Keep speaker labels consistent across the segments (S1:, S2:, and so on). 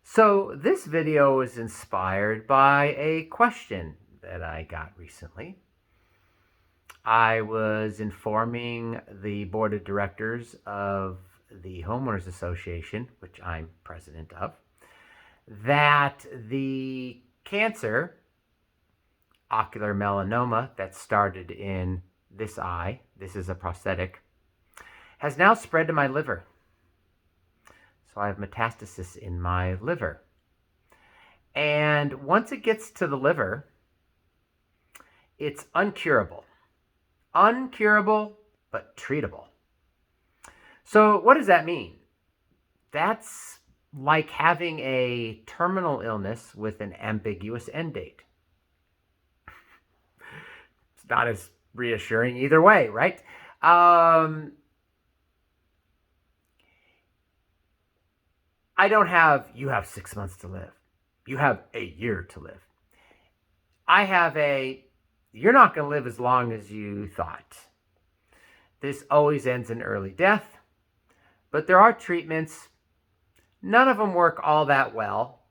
S1: So this video is inspired by a question that I got recently. I was informing the board of directors of the Homeowners Association, which I'm president of, that the cancer, ocular melanoma, that started in this eye, this is a prosthetic, has now spread to my liver. So I have metastasis in my liver. And once it gets to the liver, it's uncurable. Uncurable, but treatable. So what does that mean? That's like having a terminal illness with an ambiguous end date. It's not as reassuring either way, right? I don't have, you have 6 months to live. You have a year to live. I have you're not going to live as long as you thought. This always ends in early death, but there are treatments. None of them work all that well,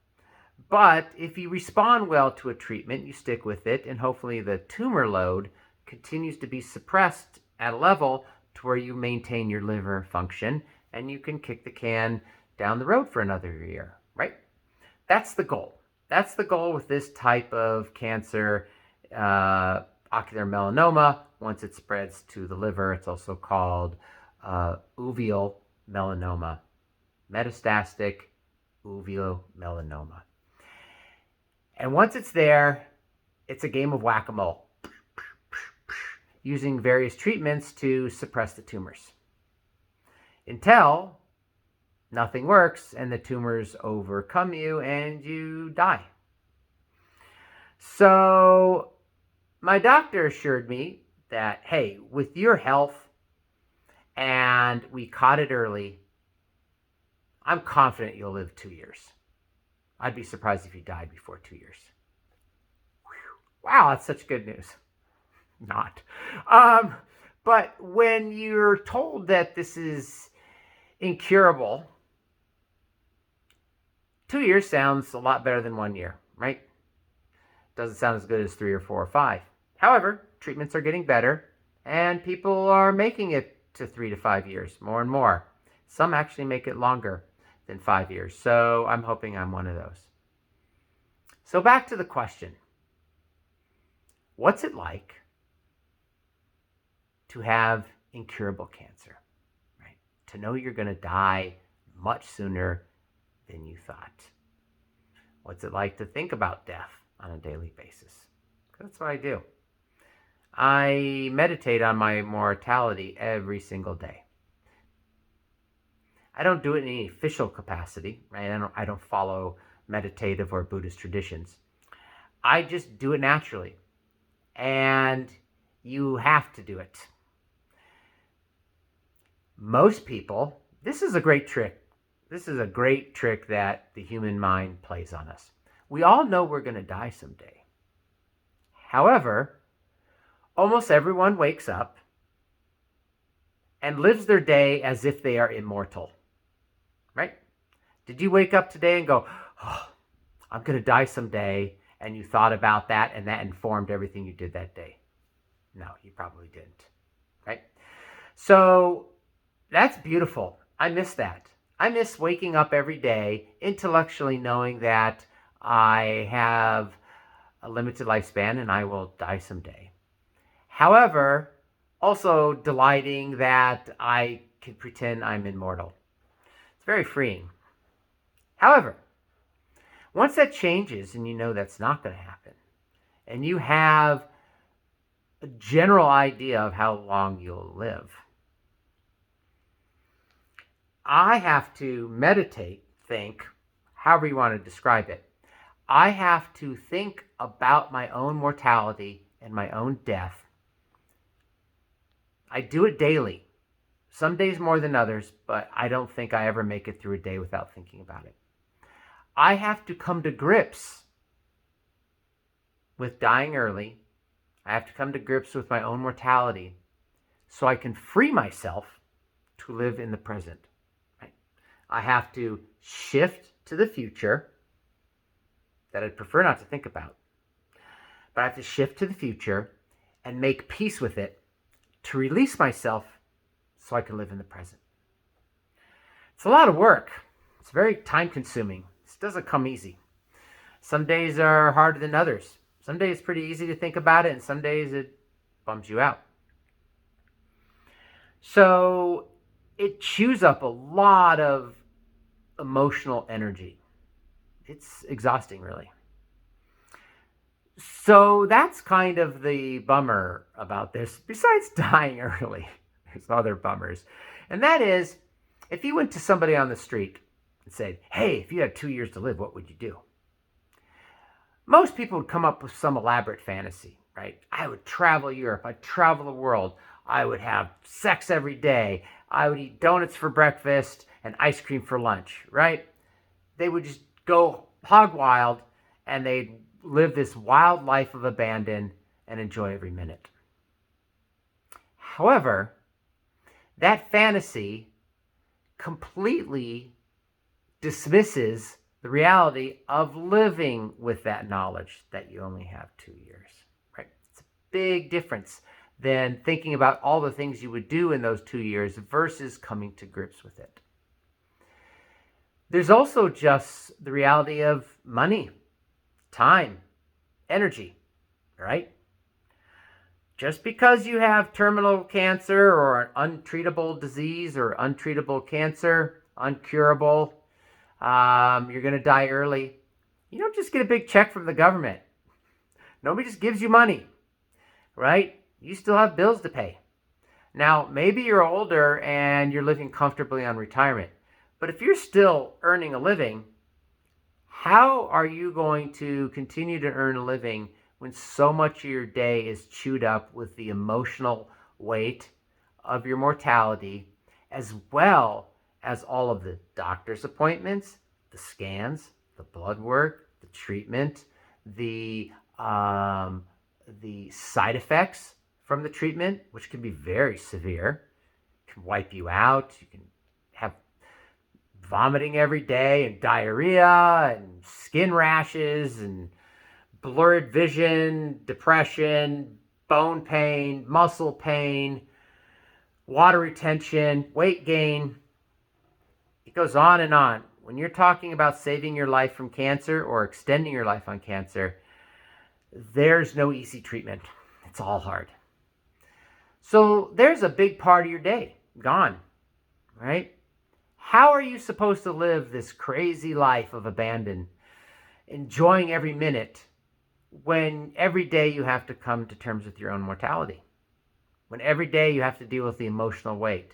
S1: but if you respond well to a treatment, you stick with it, and hopefully the tumor load continues to be suppressed at a level to where you maintain your liver function, and you can kick the can down the road for another year, right? That's the goal. That's the goal with this type of cancer, ocular melanoma. Once it spreads to the liver, it's also called UVEAL melanoma, metastatic uveal melanoma. And once it's there, it's a game of whack-a-mole, using various treatments to suppress the tumors until nothing works and the tumors overcome you and you die. So my doctor assured me that, hey, with your health and we caught it early, I'm confident you'll live 2 years. I'd be surprised if you died before 2 years. Whew. Wow, that's such good news. Not. But when you're told that this is incurable, 2 years sounds a lot better than 1 year, right? Doesn't sound as good as 3 or 4 or 5. However, treatments are getting better, and people are making it to 3 to 5 years, more and more. Some actually make it longer than 5 years, so I'm hoping I'm one of those. So back to the question. What's it like to have incurable cancer, right? To know you're going to die much sooner than you thought. What's it like to think about death on a daily basis? That's what I do. I meditate on my mortality every single day. I don't do it in any official capacity, right? I don't follow meditative or Buddhist traditions. I just do it naturally. And you have to do it. Most people, this is a great trick. This is a great trick that the human mind plays on us. We all know we're going to die someday. However, almost everyone wakes up and lives their day as if they are immortal, right? Did you wake up today and go, oh, I'm going to die someday, and you thought about that and that informed everything you did that day? No, you probably didn't, right? So that's beautiful. I miss that. I miss waking up every day intellectually knowing that I have a limited lifespan and I will die someday. However, also delighting that I can pretend I'm immortal. It's very freeing. However, once that changes and you know that's not going to happen, and you have a general idea of how long you'll live, I have to meditate, think, however you want to describe it. I have to think about my own mortality and my own death. I do it daily. Some days more than others, but I don't think I ever make it through a day without thinking about it. I have to come to grips with dying early. I have to come to grips with my own mortality so I can free myself to live in the present. Right? I have to shift to the future that I'd prefer not to think about. But I have to shift to the future and make peace with it to release myself so I can live in the present. It's a lot of work. It's very time consuming. This doesn't come easy. Some days are harder than others. Some days it's pretty easy to think about it, and some days it bums you out. So it chews up a lot of emotional energy. It's exhausting, really. So that's kind of the bummer about this. Besides dying early, there's other bummers. And that is, if you went to somebody on the street and said, hey, if you had 2 years to live, what would you do? Most people would come up with some elaborate fantasy, right? I would travel Europe. I'd travel the world. I would have sex every day. I would eat donuts for breakfast and ice cream for lunch, right? They would just go hog wild, and they'd live this wild life of abandon and enjoy every minute. However, that fantasy completely dismisses the reality of living with that knowledge that you only have 2 years, right? It's a big difference than thinking about all the things you would do in those 2 years versus coming to grips with it. There's also just the reality of money, time, energy, right? Just because you have terminal cancer or an untreatable disease or untreatable cancer, uncurable, you're going to die early. You don't just get a big check from the government. Nobody just gives you money, right? You still have bills to pay. Now, maybe you're older and you're living comfortably on retirement. But if you're still earning a living, how are you going to continue to earn a living when so much of your day is chewed up with the emotional weight of your mortality, as well as all of the doctor's appointments, the scans, the blood work, the treatment, the side effects from the treatment, which can be very severe, can wipe you out. You can have vomiting every day and diarrhea and skin rashes and blurred vision, depression, bone pain, muscle pain, water retention, weight gain. It goes on and on. When you're talking about saving your life from cancer or extending your life on cancer, there's no easy treatment. It's all hard. So there's a big part of your day gone, right? How are you supposed to live this crazy life of abandon, enjoying every minute, when every day you have to come to terms with your own mortality? When every day you have to deal with the emotional weight.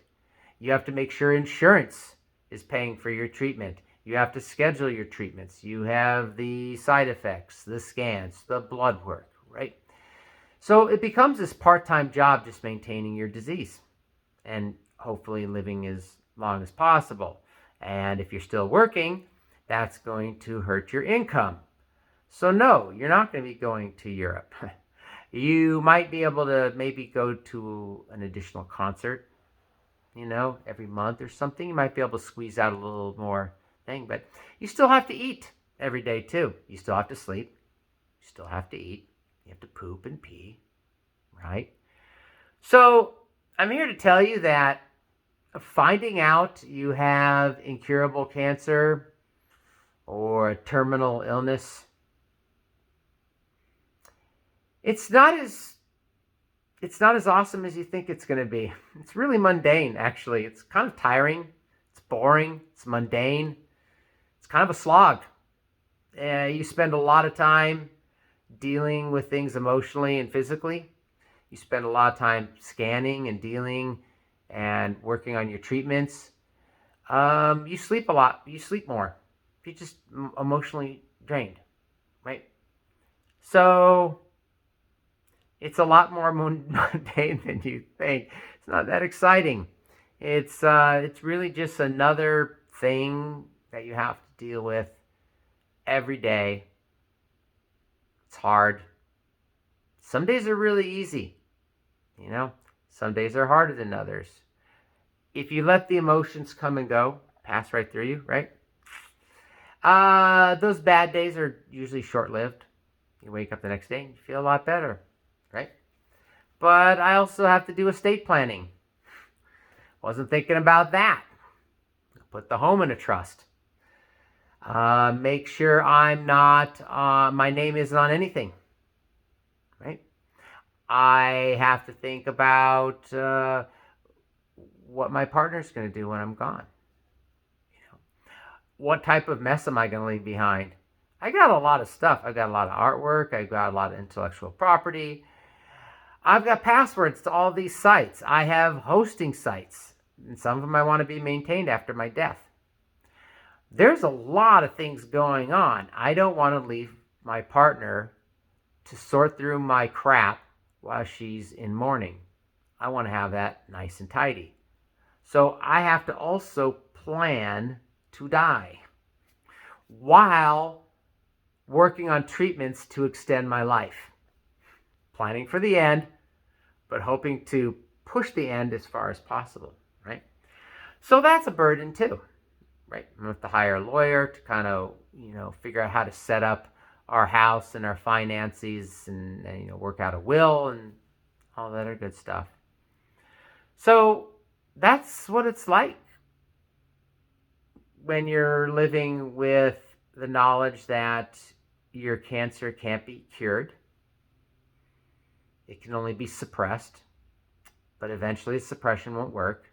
S1: You have to make sure insurance is paying for your treatment. You have to schedule your treatments. You have the side effects, the scans, the blood work, right? So it becomes this part-time job just maintaining your disease and hopefully living as long as possible. And if you're still working, that's going to hurt your income. So no, you're not going to be going to Europe. You might be able to maybe go to an additional concert, every month or something. You might be able to squeeze out a little more thing, but you still have to eat every day too. You still have to sleep. You still have to eat. You have to poop and pee, right? So I'm here to tell you that finding out you have incurable cancer or a terminal illness, it's not as awesome as you think it's going to be. It's really mundane, actually. It's kind of tiring. It's boring. It's mundane. It's kind of a slog. You spend a lot of time dealing with things emotionally and physically. You spend a lot of time scanning and dealing and working on your treatments. You sleep a lot. You sleep more. You're just emotionally drained, right? So it's a lot more mundane than you think. It's not that exciting. It's really just another thing that you have to deal with every day. It's hard. Some days are really easy. Some days are harder than others. If you let the emotions come and go, pass right through you, right? Those bad days are usually short-lived. You wake up the next day and you feel a lot better, right? But I also have to do estate planning. Wasn't thinking about that. Put the home in a trust. Make sure I'm not, my name isn't on anything, right? I have to think about what my partner's going to do when I'm gone. What type of mess am I going to leave behind? I got a lot of stuff. I got a lot of artwork. I got a lot of intellectual property. I've got passwords to all these sites. I have hosting sites, and some of them I want to be maintained after my death. There's a lot of things going on. I don't want to leave my partner to sort through my crap while she's in mourning. I want to have that nice and tidy. So I have to also plan to die while working on treatments to extend my life. Planning for the end, but hoping to push the end as far as possible, right? So that's a burden too, right? I'm going to have to hire a lawyer to kind of, figure out how to set up our house and our finances and work out a will and all that other good stuff. So that's what it's like when you're living with the knowledge that your cancer can't be cured. It can only be suppressed, but eventually suppression won't work.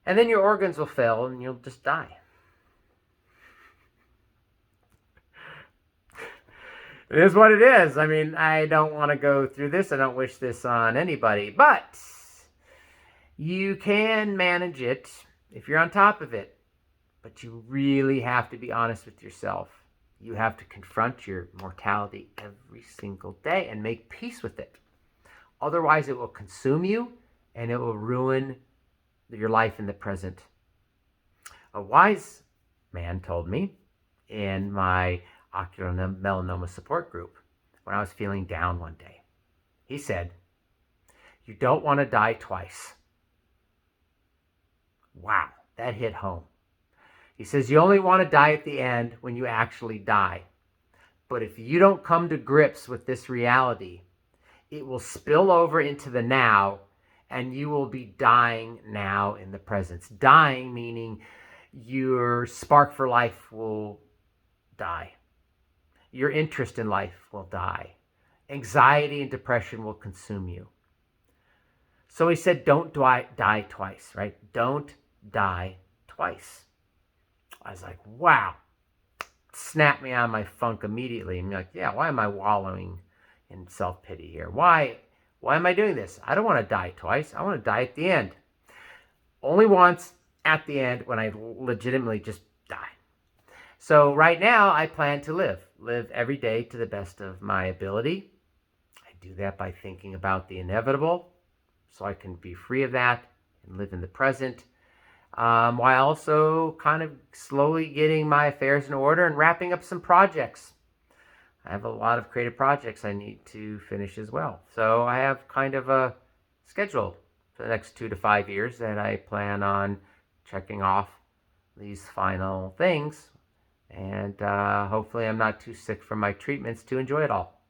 S1: And then your organs will fail and you'll just die. It is what it is. I mean, I don't want to go through this. I don't wish this on anybody, but you can manage it if you're on top of it. But you really have to be honest with yourself. You have to confront your mortality every single day and make peace with it. Otherwise, it will consume you and it will ruin your life in the present. A wise man told me in my ocular melanoma support group when I was feeling down one day. He said, "You don't want to die twice." Wow, that hit home. He says, you only want to die at the end when you actually die. But if you don't come to grips with this reality, it will spill over into the now, and you will be dying now in the present. Dying meaning your spark for life will die. Your interest in life will die. Anxiety and depression will consume you. So he said, don't die twice, right? Don't die twice. I was like, wow. Snapped me out of my funk immediately. I'm like, yeah, why am I wallowing in self-pity here? Why am I doing this? I don't want to die twice. I want to die at the end. Only once at the end when I legitimately just die. So right now I plan to live every day to the best of my ability. I do that by thinking about the inevitable so I can be free of that and live in the present. While also kind of slowly getting my affairs in order and wrapping up some projects. I have a lot of creative projects I need to finish as well. So I have kind of a schedule for the next 2 to 5 years that I plan on checking off these final things. And hopefully I'm not too sick from my treatments to enjoy it all.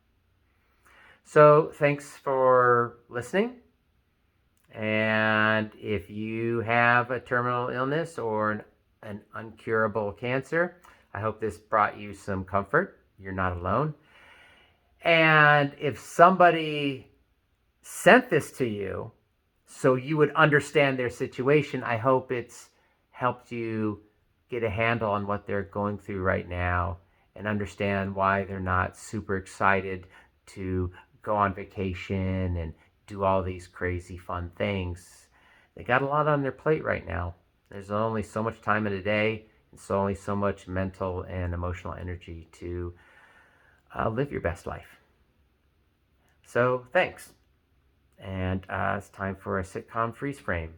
S1: So thanks for listening. And if you have a terminal illness or an incurable cancer, I hope this brought you some comfort. You're not alone. And if somebody sent this to you so you would understand their situation, I hope it's helped you get a handle on what they're going through right now and understand why they're not super excited to go on vacation and do all these crazy fun things. They got a lot on their plate right now. There's only so much time in a day, and so only so much mental and emotional energy to live your best life. So thanks. And it's time for a sitcom freeze frame.